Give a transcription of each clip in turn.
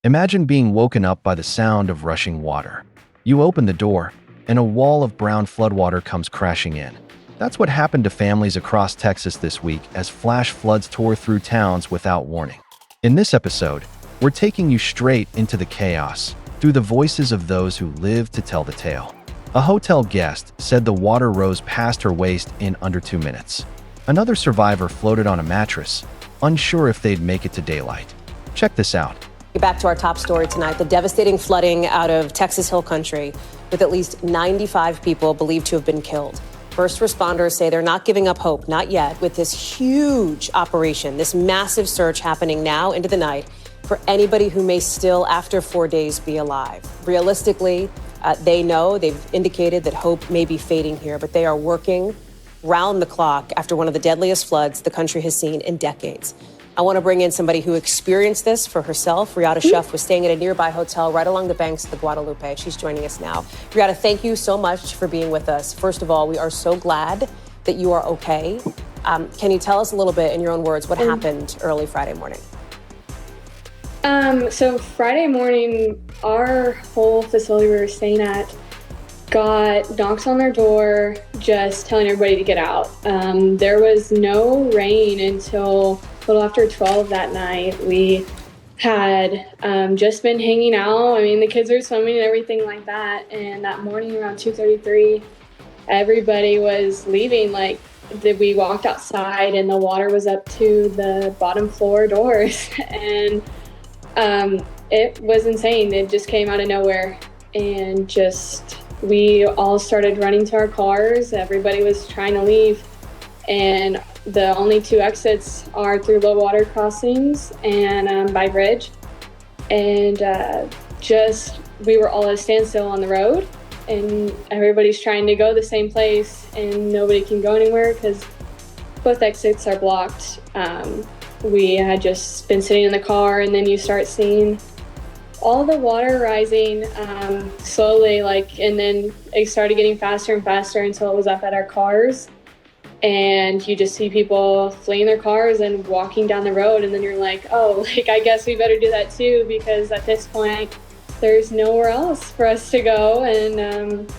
Imagine being woken up by the sound of rushing water. You open the door, and a wall of brown floodwater comes crashing in. That's what happened to families across Texas this week as flash floods tore through towns without warning. In this episode, we're taking you straight into the chaos, through the voices of those who lived to tell the tale. A hotel guest said the water rose past her waist in under 2 minutes. Another survivor floated on a mattress, unsure if they'd make it to daylight. Check this out. Back to our top story tonight, the devastating flooding out of Texas Hill Country, with at least 95 people believed to have been killed. First responders say they're not giving up hope, not yet, with this huge operation, this massive search happening now into the night for anybody who may still, after 4 days, be alive. Realistically, they've indicated that hope may be fading here, but they are working round the clock after one of the deadliest floods the country has seen in decades. I want to bring in somebody who experienced this for herself. Riata Shuff was staying at a nearby hotel right along the banks of the Guadalupe. She's joining us now. Riata, thank you so much for being with us. First of all, we are so glad that you are okay. Can you tell us a little bit, in your own words, what happened early Friday morning? So Friday morning, our whole facility we were staying at got knocks on their door, just telling everybody to get out. There was no rain until a little after 12 that night. We had just been hanging out. I mean, the kids were swimming and everything like that. And that morning around 2:33, everybody was leaving. We walked outside and the water was up to the bottom floor doors. And it was insane. It just came out of nowhere. And we all started running to our cars. Everybody was trying to leave. And the only two exits are through low water crossings and by bridge. And we were all at a standstill on the road, and everybody's trying to go the same place, and nobody can go anywhere because both exits are blocked. We had just been sitting in the car, and then you start seeing all the water rising slowly, and then it started getting faster and faster until it was up at our cars. And you just see people fleeing their cars and walking down the road. And then you're like, I guess we better do that too, because at this point, there's nowhere else for us to go. And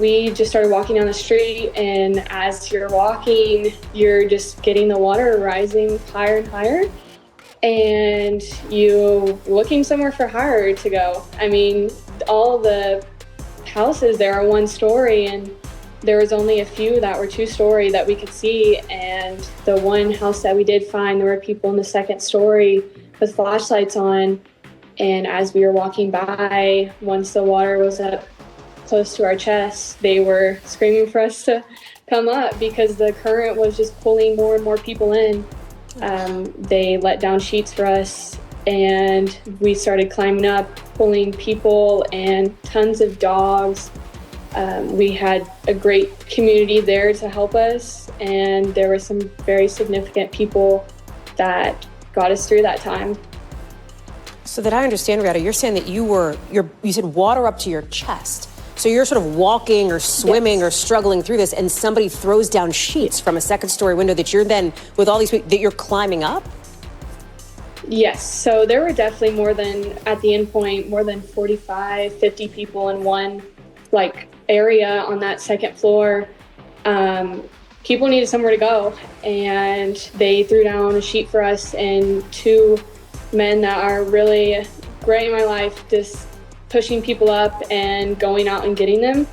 we just started walking down the street. And as you're walking, you're just getting the water rising higher and higher. And you looking somewhere for higher to go. I mean, all the houses there are one story, and there was only a few that were 2-story that we could see, and the one house that we did find, there were people in the 2nd story with flashlights on, and as we were walking by, once the water was up close to our chests, they were screaming for us to come up because the current was just pulling more and more people in. They let down sheets for us, and we started climbing up, pulling people and tons of dogs. We had a great community there to help us, and there were some very significant people that got us through that time. So that I understand, Riata, you're saying that you said water up to your chest. So you're sort of walking or swimming or struggling through this, and somebody throws down sheets from a 2nd-story window that you're then, with all these people, that you're climbing up? Yes, so there were definitely at the end point, more than 45, 50 people in one area on that 2nd floor. People needed somewhere to go, and they threw down a sheet for us, and 2 men that are really great in my life, just pushing people up and going out and getting them.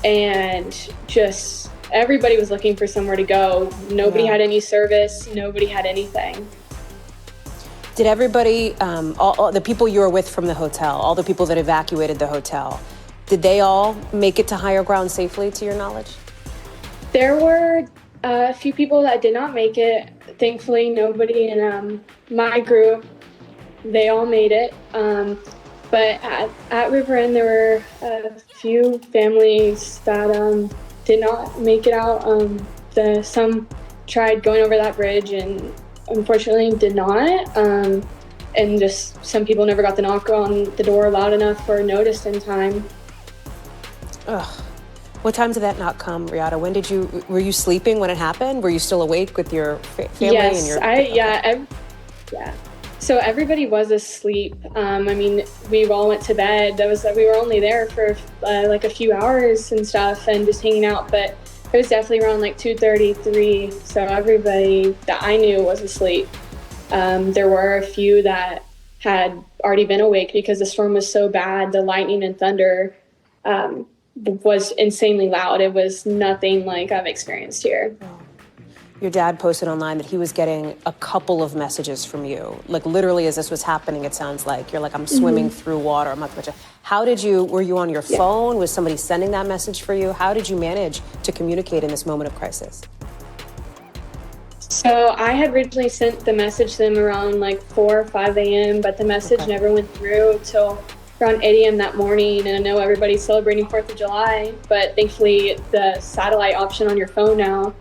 And just everybody was looking for somewhere to go. Nobody had any service, nobody had anything. Did everybody, all the people you were with from the hotel, all the people that evacuated the hotel, did they all make it to higher ground safely, to your knowledge? There were a few people that did not make it. Thankfully, nobody in my group, they all made it. But at River End, there were a few families that did not make it out. Some tried going over that bridge and unfortunately did not. And just some people never got the knock on the door loud enough or noticed in time. Ugh. What time did that knock come, Riata? Were you sleeping when it happened? Were you still awake with your family? Yes, and your? yeah. So everybody was asleep. I mean, we all went to bed. We were only there for like a few hours and stuff and just hanging out, but it was definitely around like 2:30, 3. So everybody that I knew was asleep. There were a few that had already been awake because the storm was so bad. The lightning and thunder was insanely loud. It was nothing like I've experienced here. Your dad posted online that he was getting a couple of messages from you. Like literally as this was happening, it sounds like you're like, I'm swimming through water. I'm not much. Were you on your phone? Was somebody sending that message for you? How did you manage to communicate in this moment of crisis? So I had originally sent the message to them around like 4 or 5 a.m., but the message never went through till around 8 a.m. that morning. And I know everybody's celebrating 4th of July, but thankfully the satellite option on your phone now,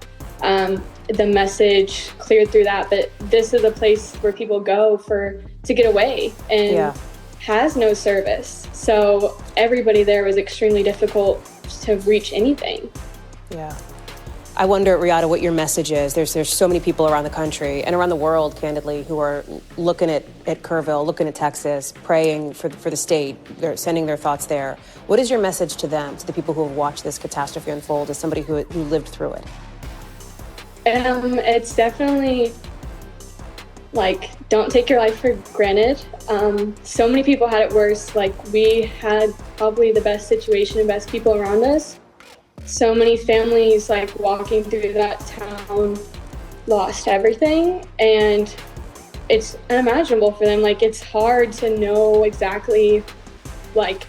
the message cleared through that. But this is a place where people go to get away and has no service. So everybody there was extremely difficult to reach anything. Yeah. I wonder, Riata, what your message is. There's so many people around the country and around the world, candidly, who are looking at Kerrville, looking at Texas, praying for the state. They're sending their thoughts there. What is your message to them, to the people who have watched this catastrophe unfold, as somebody who lived through it? It's definitely like, don't take your life for granted. So many people had it worse. Like, we had probably the best situation and best people around us. So many families, like, walking through that town lost everything, and it's unimaginable for them. Like, it's hard to know exactly like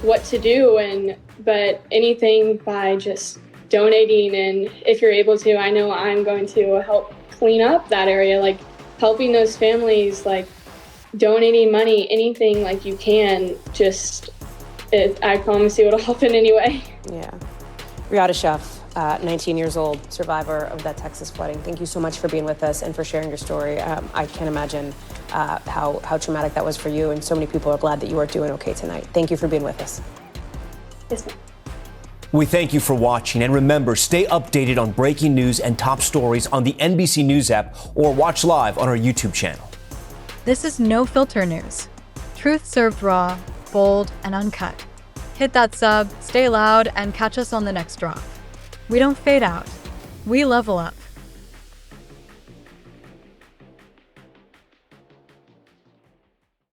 what to do, but anything by just donating, and if you're able to, I know I'm going to help clean up that area, like helping those families, like donating money, anything like you can, I promise you it'll happen anyway. Yeah. Riata Chef, 19 years old, survivor of that Texas flooding. Thank you so much for being with us and for sharing your story. I can't imagine how traumatic that was for you, and so many people are glad that you are doing okay tonight. Thank you for being with us. Yes, ma'am. We thank you for watching, and remember, stay updated on breaking news and top stories on the NBC News app or watch live on our YouTube channel. This is No Filter News. Truth served raw, bold, and uncut. Hit that sub, stay loud, and catch us on the next drop. We don't fade out. We level up.